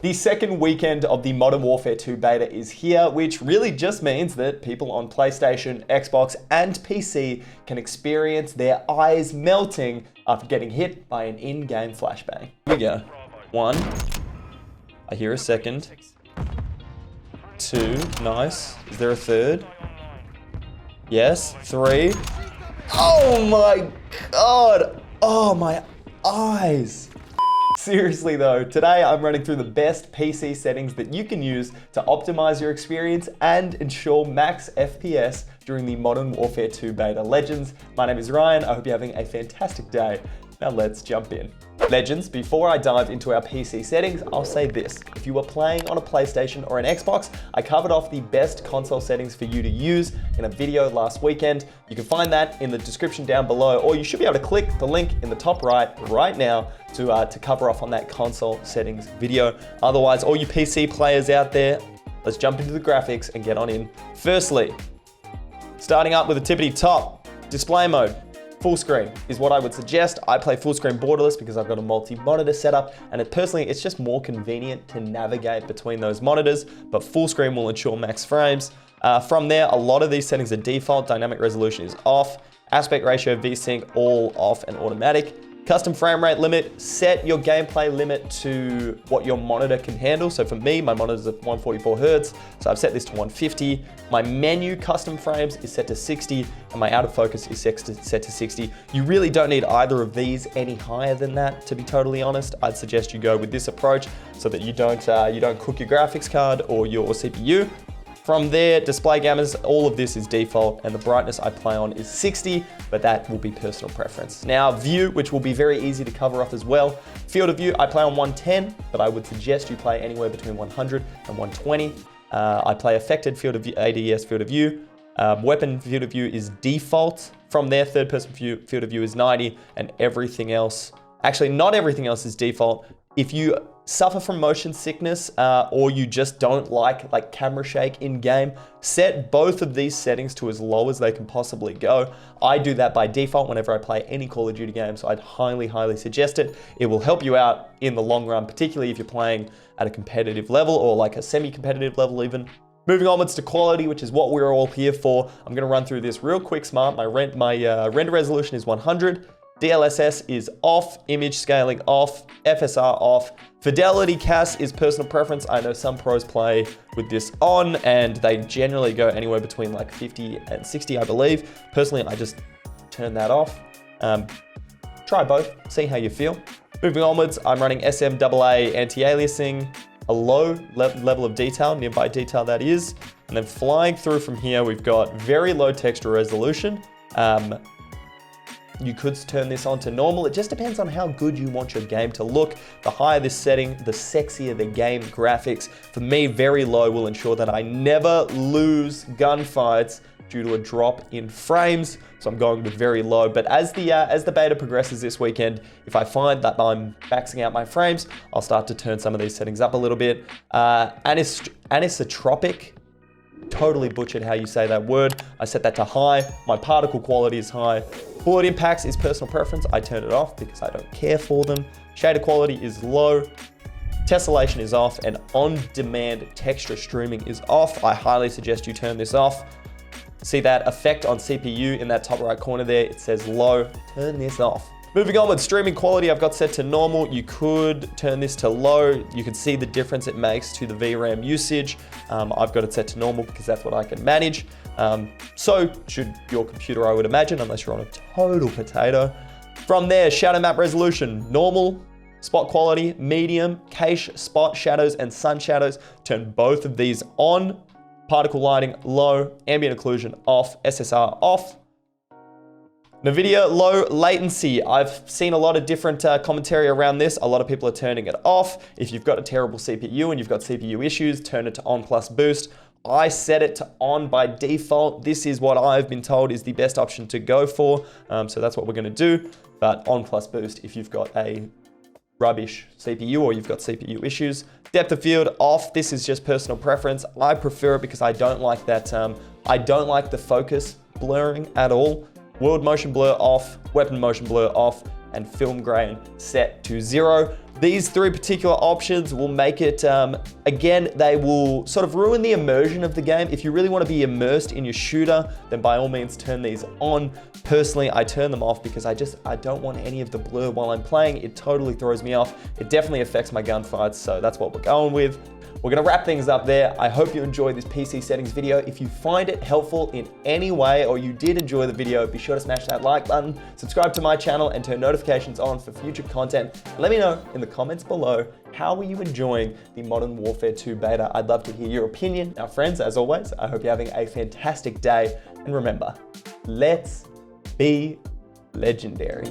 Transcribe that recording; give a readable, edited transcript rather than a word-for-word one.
The second weekend of the Modern Warfare 2 beta is here, which really just means that people on PlayStation, Xbox, and PC can experience their eyes melting after getting hit by an in-game flashbang. Here we go. 1. I hear a second. 2. Nice. Is there a third? Yes. 3. Oh my god! Oh, my eyes! Seriously though, today I'm running through the best PC settings that you can use to optimize your experience and ensure max FPS during the Modern Warfare 2 beta. Legends, my name is Ryan. I hope you're having a fantastic day. Now let's jump in. Legends, before I dive into our PC settings, I'll say this. If you are playing on a PlayStation or an Xbox, I covered off the best console settings for you to use in a video last weekend. You can find that in the description down below, or you should be able to click the link in the top right now to cover off on that console settings video. Otherwise, all you PC players out there, let's jump into the graphics and get on in. Firstly, starting up with the tippity top, display mode. Full screen is what I would suggest. I play full screen borderless because I've got a multi-monitor setup, and personally, it's just more convenient to navigate between those monitors, but full screen will ensure max frames. From there, a lot of these settings are default. Dynamic resolution is off. Aspect ratio, VSync, all off and automatic. Custom frame rate limit, set your gameplay limit to what your monitor can handle. So for me, my monitor's at 144 Hertz, so I've set this to 150. My menu custom frames is set to 60, and my out of focus is set to 60. You really don't need either of these any higher than that, to be totally honest. I'd suggest you go with this approach so that you don't cook your graphics card or your CPU. From there, display gammas, all of this is default, and the brightness I play on is 60, but that will be personal preference. Now, view, which will be very easy to cover off as well. Field of view, I play on 110, but I would suggest you play anywhere between 100 and 120. I play affected field of view, ADS field of view. Weapon field of view is default. From there, third person field of view is 90, and everything else, actually not everything else is default. If you suffer from motion sickness or you just don't like camera shake in game, set both of these settings to as low as they can possibly go. I do that by default whenever I play any Call of Duty game, so I'd highly suggest it. It will help you out in the long run, particularly if you're playing at a competitive level or like a semi-competitive level even. Moving onwards to quality, which is what we're all here for. I'm gonna run through this real quick smart. My render resolution is 100. DLSS is off, image scaling off, FSR off. Fidelity CAS is personal preference. I know some pros play with this on, and they generally go anywhere between like 50 and 60, I believe. Personally, I just turn that off. Try both, see how you feel. Moving onwards, I'm running SMAA anti-aliasing, a low level of detail, nearby detail that is. And then flying through from here, we've got very low texture resolution. You could turn this on to normal. It just depends on how good you want your game to look. The higher this setting, the sexier the game graphics. For me, very low will ensure that I never lose gunfights due to a drop in frames. So I'm going with very low. But as the beta progresses this weekend, if I find that I'm maxing out my frames, I'll start to turn some of these settings up a little bit. Anisotropic. Totally butchered how you say that word. I set that to high. My particle quality is high. Bullet impacts is personal preference. I turn it off because I don't care for them. Shader quality is low. Tessellation is off, and on-demand texture streaming is off. I highly suggest you turn this off. See that effect on CPU in that top right corner there? It says low. Turn this off. Moving on with streaming quality, I've got set to normal. You could turn this to low. You can see the difference it makes to the VRAM usage. I've got it set to normal because that's what I can manage. So should your computer, I would imagine, unless you're on a total potato. From there, shadow map resolution, normal. Spot quality, medium. Cache, spot shadows, and sun shadows. Turn both of these on. Particle lighting, low. Ambient occlusion, off. SSR, off. NVIDIA low latency. I've seen a lot of different commentary around this. A lot of people are turning it off. If you've got a terrible CPU and you've got CPU issues, turn it to on plus boost. I set it to on by default. This is what I've been told is the best option to go for. So that's what we're gonna do. But on plus boost if you've got a rubbish CPU or you've got CPU issues. Depth of field off. This is just personal preference. I prefer it because I don't like that. I don't like the focus blurring at all. World motion blur off, weapon motion blur off, and film grain set to 0. These three particular options will make it, again, they will sort of ruin the immersion of the game. If you really want to be immersed in your shooter, then by all means turn these on. Personally, I turn them off because I don't want any of the blur while I'm playing. It totally throws me off. It definitely affects my gunfights, so that's what we're going with. We're gonna wrap things up there. I hope you enjoyed this PC settings video. If you find it helpful in any way, or you did enjoy the video, be sure to smash that like button, subscribe to my channel, and turn notifications on for future content. Let me know in the comments below, how are you enjoying the Modern Warfare 2 beta? I'd love to hear your opinion. Now friends, as always, I hope you're having a fantastic day. And remember, let's be legendary.